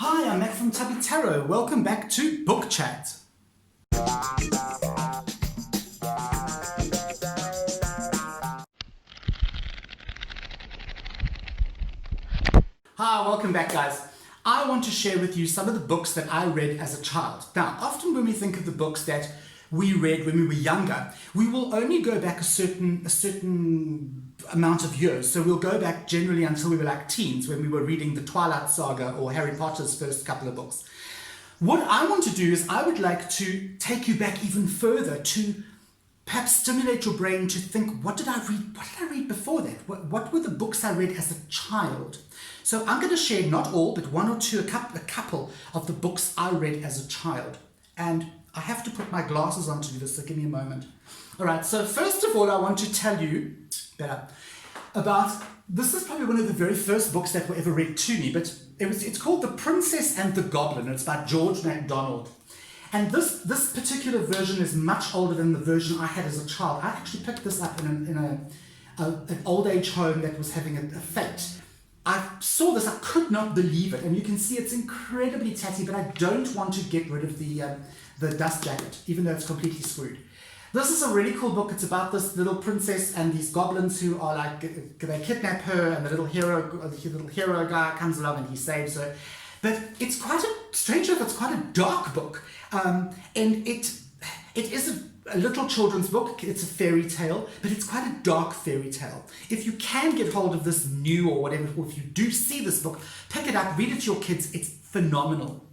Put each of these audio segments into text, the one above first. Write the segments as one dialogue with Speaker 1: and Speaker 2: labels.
Speaker 1: Hi, I'm Matt from Tubby Tarot. Welcome back to Book Chat. Hi, welcome back, guys. I want to share with you some of the books that I read as a child. Now, often when we think of the books that we read when we were younger, we will only go back a certain amount of years. So we'll go back generally until we were like teens, when we were reading the Twilight Saga or Harry Potter's first couple of books. What I want to do is I would like to take you back even further to perhaps stimulate your brain to think, what did I read? What did I read before that? What were the books I read as a child? So I'm going to share not all, but one or two, a couple of the books I read as a child. And I have to put my glasses on to do this, so give me a moment. All right, so first of all, I want to tell you about, this is probably one of the very first books that were ever read to me, but it's called The Princess and the Goblin. It's by George MacDonald. And this particular version is much older than the version I had as a child. I actually picked this up in an old age home that was having a fete. I saw this, I could not believe it, and you can see it's incredibly tatty, but I don't want to get rid of the dust jacket, even though it's completely screwed. This is a really cool book. It's about this little princess and these goblins who are like, they kidnap her, and the little hero guy comes along and he saves her. But it's quite strange enough, it's quite a dark book. And it is a little children's book. It's a fairy tale, but it's quite a dark fairy tale. If you can get hold of this new or whatever, or if you do see this book, pick it up, read it to your kids. It's phenomenal.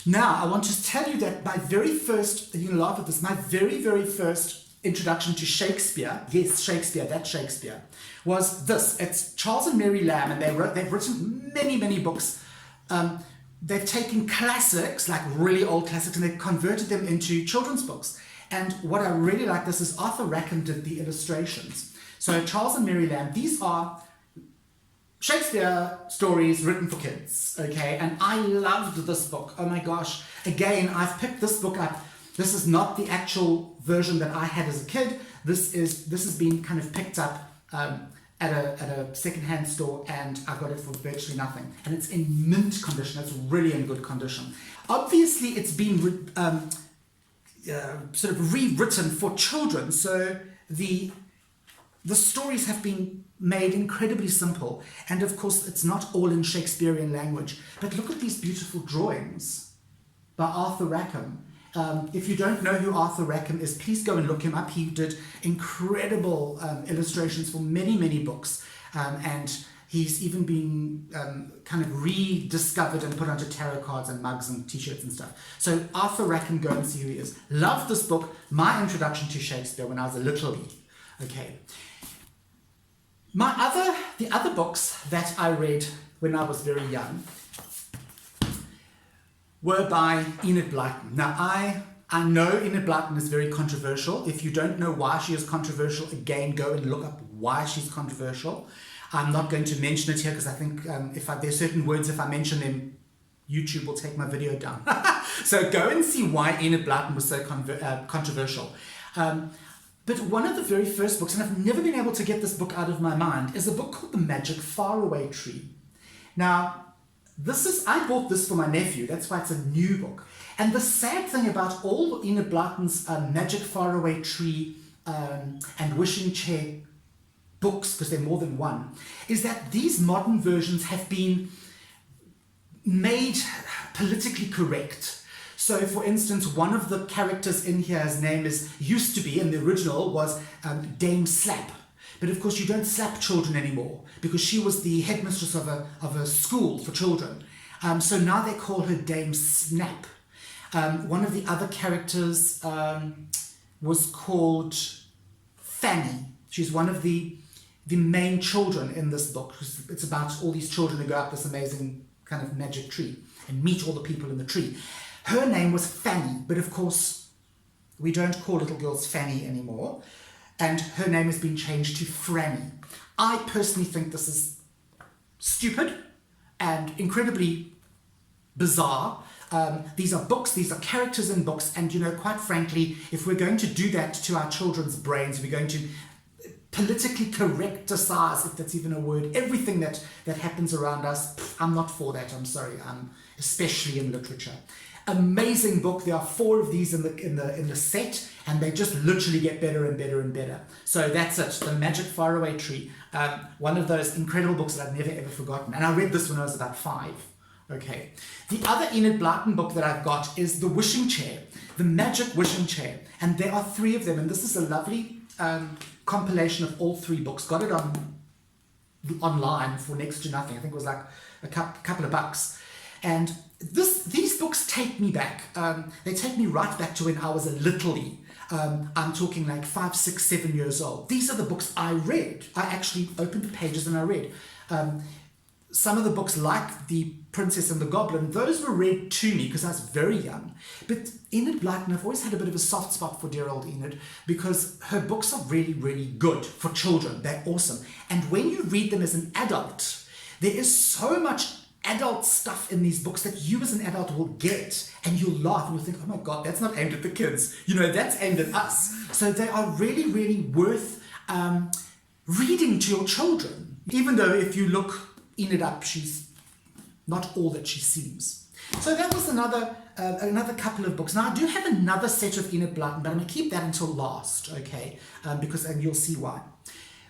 Speaker 1: Now, I want to tell you that my very first, you can laugh at this, my very, very first introduction to Shakespeare, yes, Shakespeare, that Shakespeare, was this. It's Charles and Mary Lamb, and they've written many, many books. They've taken classics, like really old classics, and they've converted them into children's books. And what I really like this is Arthur Rackham did the illustrations. So Charles and Mary Lamb, these are Shakespeare stories written for kids, okay? And I loved this book. Oh my gosh. Again, I've picked this book up. This is not the actual version that I had as a kid. This has been kind of picked up at a second-hand store, and I got it for virtually nothing. And it's in mint condition. It's really in good condition. Obviously, it's been sort of rewritten for children, so the stories have been made incredibly simple, and of course it's not all in Shakespearean language. But look at these beautiful drawings by Arthur Rackham. If you don't know who Arthur Rackham is, please go and look him up. He did incredible illustrations for many, many books, and he's even been kind of rediscovered and put onto tarot cards and mugs and t-shirts and stuff. So Arthur Rackham, go and see who he is. Loved this book, my introduction to Shakespeare when I was a little wee. Okay. The other books that I read when I was very young were by Enid Blyton. Now, I know Enid Blyton is very controversial. If you don't know why she is controversial, again, go and look up why she's controversial. I'm not going to mention it here because I think there's certain words, if I mention them, YouTube will take my video down. So go and see why Enid Blyton was so controversial. But one of the very first books, and I've never been able to get this book out of my mind, is a book called The Magic Faraway Tree. Now, I bought this for my nephew, that's why it's a new book. And the sad thing about all Enid Blyton's Magic Faraway Tree and Wishing Chair books, because they're more than one, is that these modern versions have been made politically correct. So, for instance, one of the characters in here, his name used to be, in the original, was Dame Slap. But of course, you don't slap children anymore because she was the headmistress of a school for children. So now they call her Dame Snap. One of the other characters was called Fanny. She's one of the main children in this book. It's about all these children who go up this amazing kind of magic tree and meet all the people in the tree. Her name was Fanny, but of course, we don't call little girls Fanny anymore, and her name has been changed to Franny. I personally think this is stupid and incredibly bizarre. These are books, these are characters in books, and quite frankly, if we're going to do that to our children's brains, we're going to politically correcticize, if that's even a word, everything that happens around us. I'm not for that, I'm sorry, especially in literature. Amazing book. There are 4 of these in the set, and they just literally get better and better and better. So that's it, The Magic Faraway Tree. One of those incredible books that I've never ever forgotten. And I read this when I was about 5. Okay. The other Enid Blyton book that I've got is The Wishing Chair, The Magic Wishing Chair. And there are 3 of them, and this is a lovely compilation of all 3 books. Got it online for next to nothing. I think it was like a couple of bucks. And these books take me back. They take me right back to when I was a littlie. I'm talking like 5, 6, 7 years old. These are the books I read. I actually opened the pages and I read. Some of the books, like The Princess and the Goblin, those were read to me because I was very young. But Enid Blyton, I've always had a bit of a soft spot for dear old Enid, because her books are really, really good for children. They're awesome. And when you read them as an adult, there is so much adult stuff in these books that you as an adult will get, and you'll laugh and you'll think, oh my God, that's not aimed at the kids. You know, that's aimed at us. So they are really, really worth reading to your children. Even though if you look Enid up, she's not all that she seems. So that was another couple of books. Now I do have another set of Enid Blyton, but I'm going to keep that until last, okay? And you'll see why.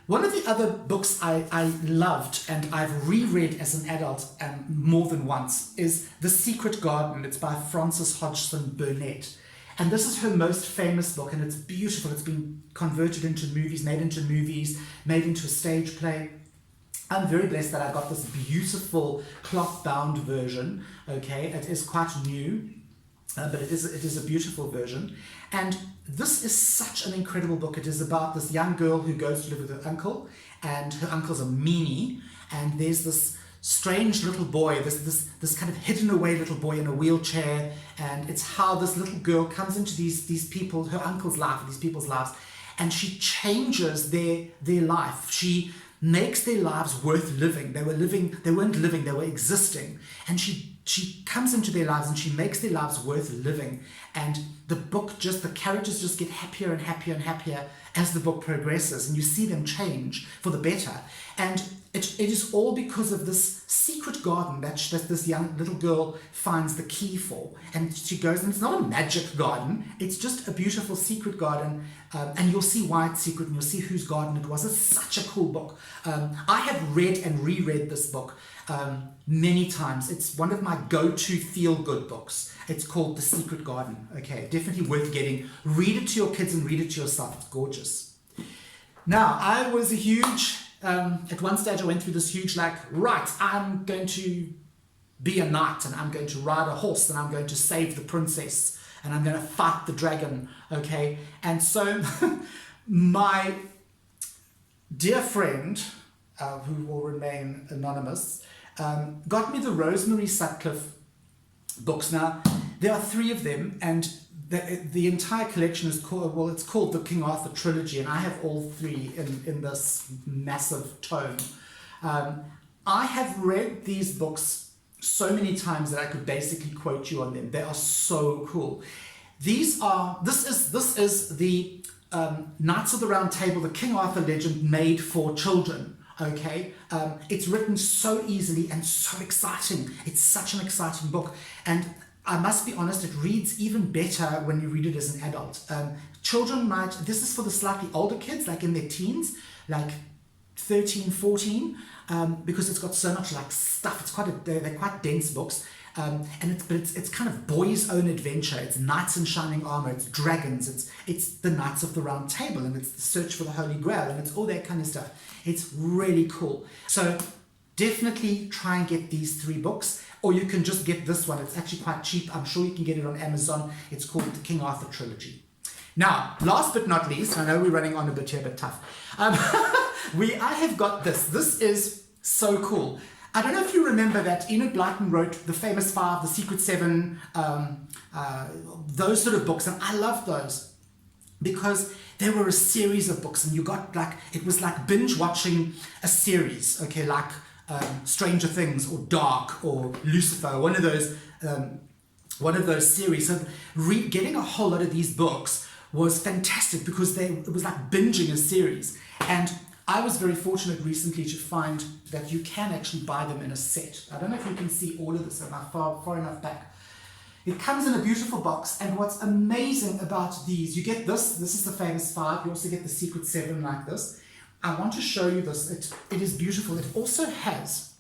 Speaker 1: One of the other books I loved and I've reread as an adult more than once is The Secret Garden. It's by Frances Hodgson Burnett. And this is her most famous book, and it's beautiful. It's been converted into movies, made into a stage play. I'm very blessed that I got this beautiful cloth-bound version. Okay, it is quite new, but it is a beautiful version. And this is such an incredible book. It is about this young girl who goes to live with her uncle, and her uncle's a meanie, and there's this strange little boy, this kind of hidden away little boy in a wheelchair, and it's how this little girl comes into these people, her uncle's life, these people's lives, and she changes their life. She makes their lives worth living. They weren't living, they were existing. And she comes into their lives and she makes their lives worth living. And the characters just get happier and happier and happier as the book progresses, and you see them change for the better. And it is all because of this secret garden that this young little girl finds the key for. And she goes, and it's not a magic garden, it's just a beautiful secret garden. And you'll see why it's secret, and you'll see whose garden it was. It's such a cool book. I have read and reread this book many times. It's one of my go-to feel-good books. It's called The Secret Garden. Okay, definitely worth getting. Read it to your kids and read it to yourself. It's gorgeous. Now, I was a huge... at one stage I went through this huge right, I'm going to be a knight, and I'm going to ride a horse, and I'm going to save the princess, and I'm going to fight the dragon, okay? And so my dear friend, who will remain anonymous, got me the Rosemary Sutcliffe books. Now, there are 3 of them, and the entire collection is called the King Arthur Trilogy, and I have all 3 in this massive tome. I have read these books so many times that I could basically quote you on them. They are so cool. This is the Knights of the Round Table, the King Arthur legend made for children. Okay, it's written so easily and so exciting. It's such an exciting book, and I must be honest, it reads even better when you read it as an adult. Children might, this is for the slightly older kids, like in their teens, like 13, 14, because it's got so much stuff. They're quite dense books. And it's kind of boys' own adventure. It's knights in shining armor, it's dragons, it's the Knights of the Round Table, and it's the search for the Holy Grail, and it's all that kind of stuff. It's really cool. So definitely try and get these 3 books, or you can just get this one. It's actually quite cheap. I'm sure you can get it on Amazon. It's called the King Arthur Trilogy. Now, last but not least, I know we're running on a bit here, but tough. I have got this. This is so cool. I don't know if you remember that Enid Blyton wrote the famous 5, the Secret 7, those sort of books, and I love those because they were a series of books, and you got it was like binge watching a series, okay, like Stranger Things or Dark or Lucifer, one of those series. So getting a whole lot of these books was fantastic because it was like binging a series. And I was very fortunate recently to find that you can actually buy them in a set. I don't know if you can see all of this. Am I far enough back? It comes in a beautiful box, and what's amazing about these, you get this is the famous 5, you also get the secret 7 like this. I want to show you this, it is beautiful. It also has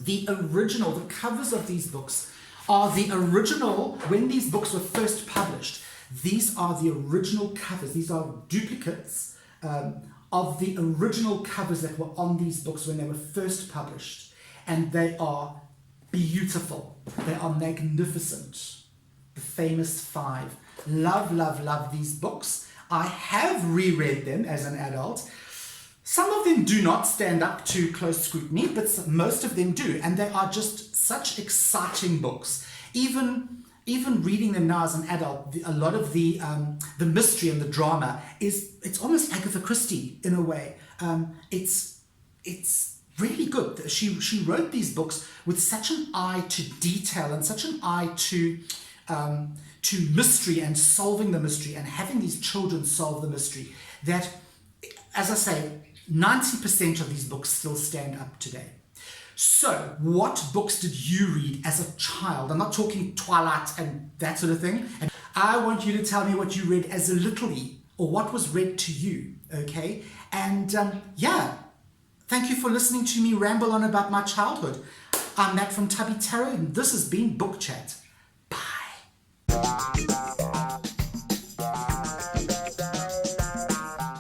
Speaker 1: the original, the covers of these books are the original, when these books were first published, these are the original covers, these are duplicates of the original covers that were on these books when they were first published, and they are beautiful, they are magnificent. The famous 5. Love, love, love these books. I have reread them as an adult. Some of them do not stand up to close scrutiny, but most of them do, and they are just such exciting books. Even reading them now as an adult, a lot of the mystery and the drama it's almost Agatha Christie in a way. It's really good. She wrote these books with such an eye to detail and such an eye to mystery and solving the mystery and having these children solve the mystery that, as I say, 90% of these books still stand up today. So, what books did you read as a child? I'm not talking Twilight and that sort of thing. And I want you to tell me what you read as a littlie, or what was read to you, okay? And thank you for listening to me ramble on about my childhood. I'm Matt from Tubby Tarot, and this has been Book Chat.